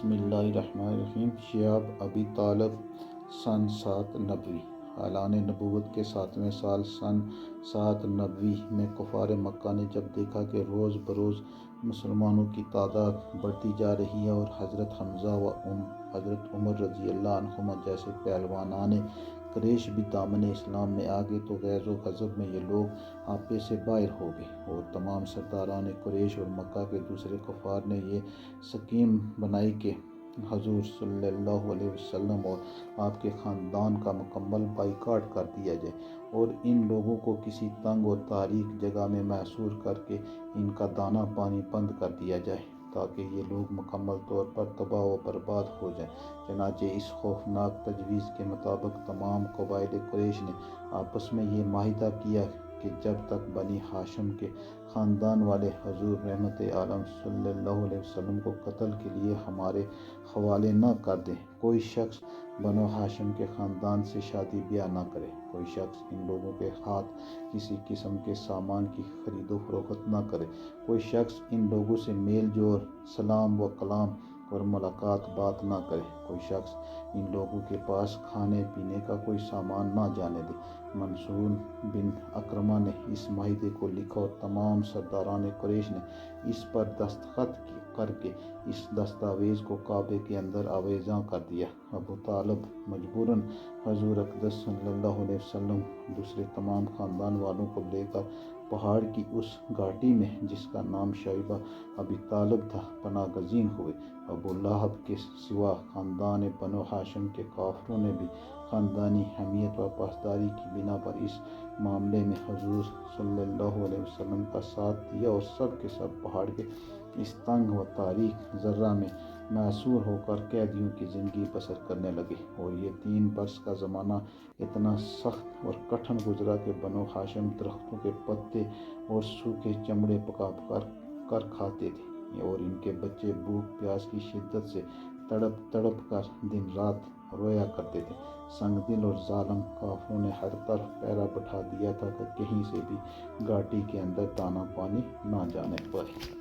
بسم اللہ الرحمن الرحیم۔ شیاب ابی طالب سن 7 نبوی، اعلان نبوت کے 7ویں سال سن 7 نبوی میں کفار مکہ نے جب دیکھا کہ روز بروز مسلمانوں کی تعداد بڑھتی جا رہی ہے اور حضرت حمزہ و حضرت عمر رضی اللہ عنہما جیسے پہلوانان قریش بھی دامن اسلام میں آگے، تو غیظ و غضب میں یہ لوگ آپے سے باہر ہو گئے اور تمام سرداران قریش اور مکہ کے دوسرے کفار نے یہ سکیم بنائی کہ حضور صلی اللہ علیہ وسلم اور آپ کے خاندان کا مکمل بائیکاٹ کر دیا جائے اور ان لوگوں کو کسی تنگ اور تاریک جگہ میں محصور کر کے ان کا دانہ پانی بند کر دیا جائے تاکہ یہ لوگ مکمل طور پر تباہ و برباد ہو جائیں۔ چنانچہ اس خوفناک تجویز کے مطابق تمام قبائل قریش نے آپس میں یہ معاہدہ کیا کہ جب تک بنی ہاشم کے خاندان والے حضور رحمت عالم صلی اللہ علیہ وسلم کو قتل کے لیے ہمارے حوالے نہ کر دیں، کوئی شخص بنو ہاشم کے خاندان سے شادی بیاہ نہ کرے، کوئی شخص ان لوگوں کے ہاتھ کسی قسم کے سامان کی خرید و فروخت نہ کرے، کوئی شخص ان لوگوں سے میل جول، سلام و کلام اور ملاقات بات نہ کرے، کوئی شخص ان لوگوں کے پاس کھانے پینے کا کوئی سامان نہ جانے دے۔ منصور بن اکرمہ نے اس معاہدے کو لکھا اور تمام سرداران قریش نے اس پر دستخط کر کے اس دستاویز کو کعبے کے اندر آویزاں کر دیا۔ ابو طالب مجبوراً حضور اقدس صلی اللہ علیہ وسلم دوسرے تمام خاندان والوں کو لے کر پہاڑ کی اس گھاٹی میں جس کا نام شیبہ ابی طالب تھا پناہ گزین ہوئے۔ ابو لہب کے سوا خاندان بنو ہاشم کے کافروں نے بھی خاندانی حمیت و پاسداری کی بنا پر اس معاملے میں حضور صلی اللہ علیہ وسلم کا ساتھ دیا اور سب کے سب پہاڑ کے اس تنگ و تاریک ذرہ میں محصور ہو کر قیدیوں کی زندگی بسر کرنے لگے۔ اور یہ 3 برس کا زمانہ اتنا سخت اور کٹھن گزرا کہ بنو ہاشم درختوں کے پتے اور سوکھے چمڑے پکا کر کھاتے تھے اور ان کے بچے بھوک پیاس کی شدت سے تڑپ تڑپ کر دن رات رویا کرتے تھے۔ سنگ دل اور ظالم کافروں نے ہر طرف پہرا بٹھا دیا تھا کہ کہیں سے بھی گھاٹی کے اندر دانہ پانی نہ جانے پائے۔